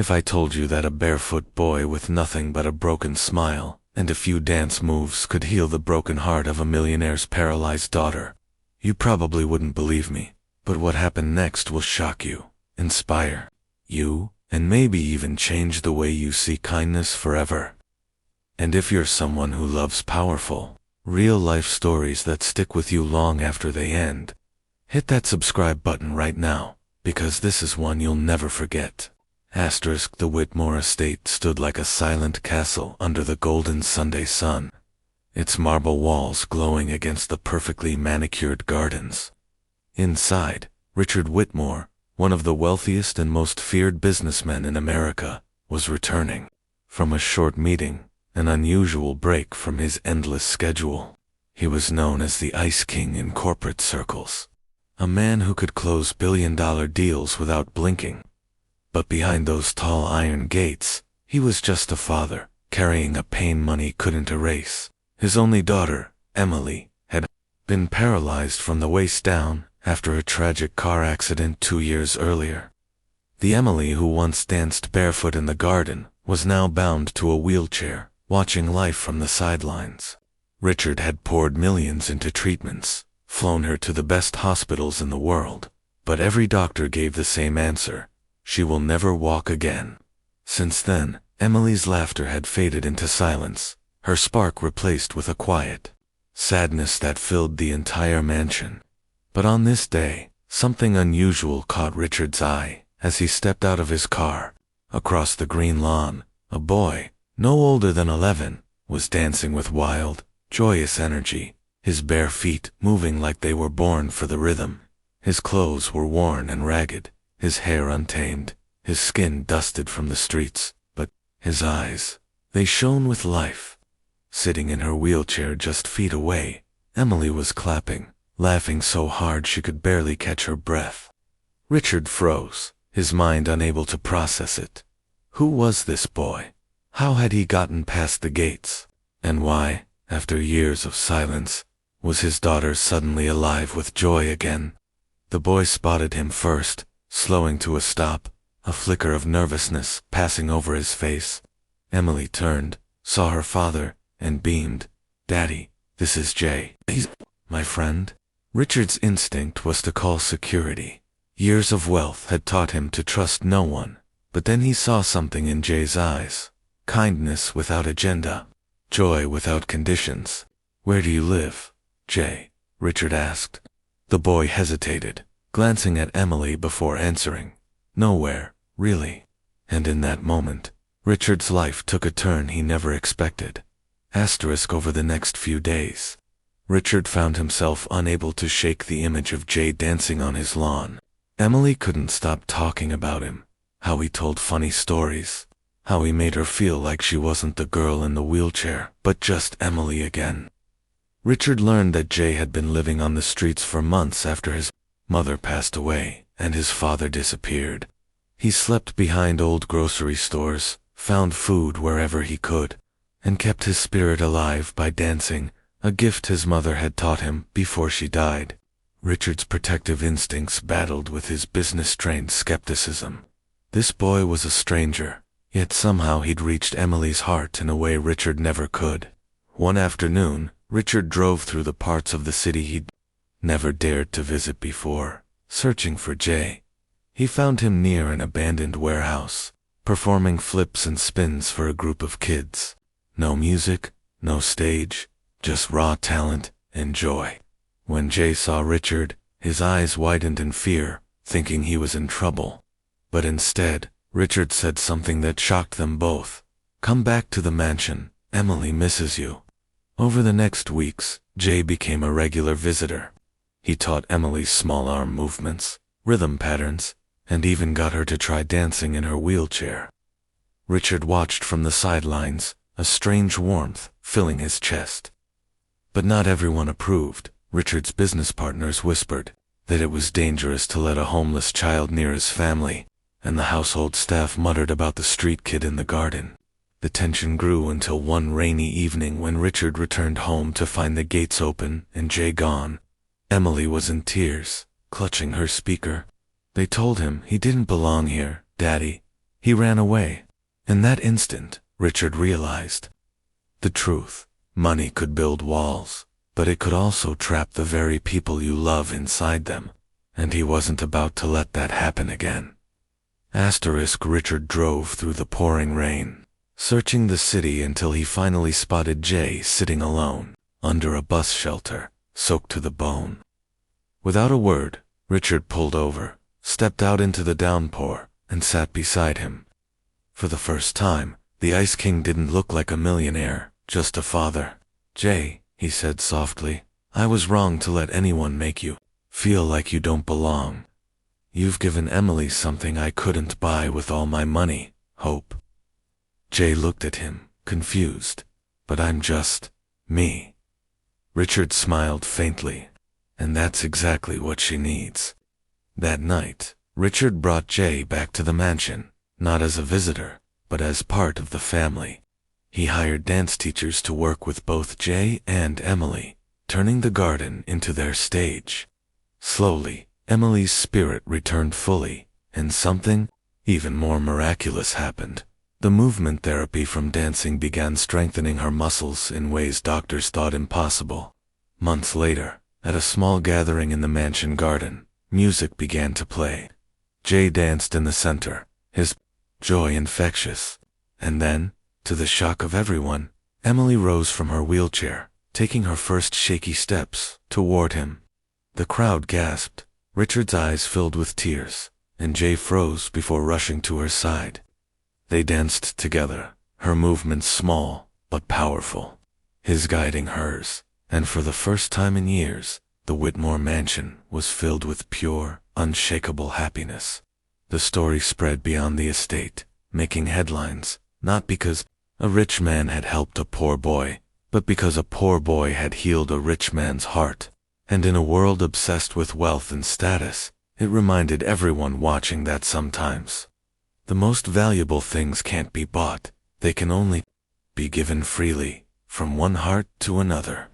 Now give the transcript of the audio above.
If I told you that a barefoot boy with nothing but a broken smile and a few dance moves could heal the broken heart of a millionaire's paralyzed daughter, you probably wouldn't believe me. But what happened next will shock you, inspire you, and maybe even change the way you see kindness forever. And if you're someone who loves powerful, real-life stories that stick with you long after they end, hit that subscribe button right now, because this is one you'll never forget. The Whitmore estate stood like a silent castle under the golden Sunday sun, its marble walls glowing against the perfectly manicured gardens. Inside, Richard Whitmore, one of the wealthiest and most feared businessmen in America, was returning from a short meeting, an unusual break from his endless schedule. He was known as the Ice King in corporate circles, a man who could close billion-dollar deals without blinking. But behind those tall iron gates, he was just a father, carrying a pain money couldn't erase. His only daughter, Emily, had been paralyzed from the waist down after a tragic car accident 2 years earlier. The Emily who once danced barefoot in the garden was now bound to a wheelchair, watching life from the sidelines. Richard had poured millions into treatments, flown her to the best hospitals in the world, but every doctor gave the same answer: she will never walk again. Since then, Emily's laughter had faded into silence, her spark replaced with a quiet sadness that filled the entire mansion. But on this day, something unusual caught Richard's eye as he stepped out of his car. Across the green lawn, a boy, no older than 11, was dancing with wild, joyous energy, his bare feet moving like they were born for the rhythm. His clothes were worn and ragged, his hair untamed, his skin dusted from the streets, but his eyes, they shone with life. Sitting in her wheelchair just feet away, Emily was clapping, laughing so hard she could barely catch her breath. Richard froze, his mind unable to process it. Who was this boy? How had he gotten past the gates? And why, after years of silence, was his daughter suddenly alive with joy again? The boy spotted him first, slowing to a stop, a flicker of nervousness passing over his face. Emily turned, saw her father, and beamed. "Daddy, this is Jay. He's my friend." Richard's instinct was to call security. Years of wealth had taught him to trust no one, but then he saw something in Jay's eyes. Kindness without agenda. Joy without conditions. "Where do you live, Jay?" Richard asked. The boy hesitated, glancing at Emily before answering. "Nowhere, really." And in that moment, Richard's life took a turn he never expected. Over the next few days, Richard found himself unable to shake the image of Jay dancing on his lawn. Emily couldn't stop talking about him, how he told funny stories, how he made her feel like she wasn't the girl in the wheelchair, but just Emily again. Richard learned that Jay had been living on the streets for months after his mother passed away and his father disappeared. He slept behind old grocery stores, found food wherever he could, and kept his spirit alive by dancing, a gift his mother had taught him before she died. Richard's protective instincts battled with his business-trained skepticism. This boy was a stranger, yet somehow he'd reached Emily's heart in a way Richard never could. One afternoon, Richard drove through the parts of the city he'd never dared to visit before, searching for Jay. He found him near an abandoned warehouse, performing flips and spins for a group of kids. No music, no stage, just raw talent and joy. When Jay saw Richard, his eyes widened in fear, thinking he was in trouble. But instead, Richard said something that shocked them both. "Come back to the mansion, Emily misses you." Over the next weeks, Jay became a regular visitor. He taught Emily small arm movements, rhythm patterns, and even got her to try dancing in her wheelchair. Richard watched from the sidelines, a strange warmth filling his chest. But not everyone approved. Richard's business partners whispered that it was dangerous to let a homeless child near his family, and the household staff muttered about the street kid in the garden. The tension grew until one rainy evening when Richard returned home to find the gates open and Jay gone. Emily was in tears, clutching her speaker. "They told him he didn't belong here, Daddy. He ran away. In that instant, Richard realized the truth. Money could build walls, but it could also trap the very people you love inside them, and he wasn't about to let that happen again. Richard drove through the pouring rain, searching the city until he finally spotted Jay sitting alone, under a bus shelter, soaked to the bone. Without a word, Richard pulled over, stepped out into the downpour, and sat beside him. For the first time, the Ice King didn't look like a millionaire, just a father. "Jay," he said softly, "I was wrong to let anyone make you feel like you don't belong. You've given Emily something I couldn't buy with all my money, hope." Jay looked at him, confused. "But I'm just me." Richard smiled faintly. "And that's exactly what she needs." That night, Richard brought Jay back to the mansion, not as a visitor, but as part of the family. He hired dance teachers to work with both Jay and Emily, turning the garden into their stage. Slowly, Emily's spirit returned fully, and something even more miraculous happened. The movement therapy from dancing began strengthening her muscles in ways doctors thought impossible. Months later, at a small gathering in the mansion garden, music began to play. Jay danced in the center, his joy infectious. And then, to the shock of everyone, Emily rose from her wheelchair, taking her first shaky steps toward him. The crowd gasped, Richard's eyes filled with tears, and Jay froze before rushing to her side. They danced together, her movements small but powerful, his guiding hers, and for the first time in years, the Whitmore mansion was filled with pure, unshakable happiness. The story spread beyond the estate, making headlines, not because a rich man had helped a poor boy, but because a poor boy had healed a rich man's heart. And in a world obsessed with wealth and status, it reminded everyone watching that sometimes the most valuable things can't be bought, they can only be given freely, from one heart to another.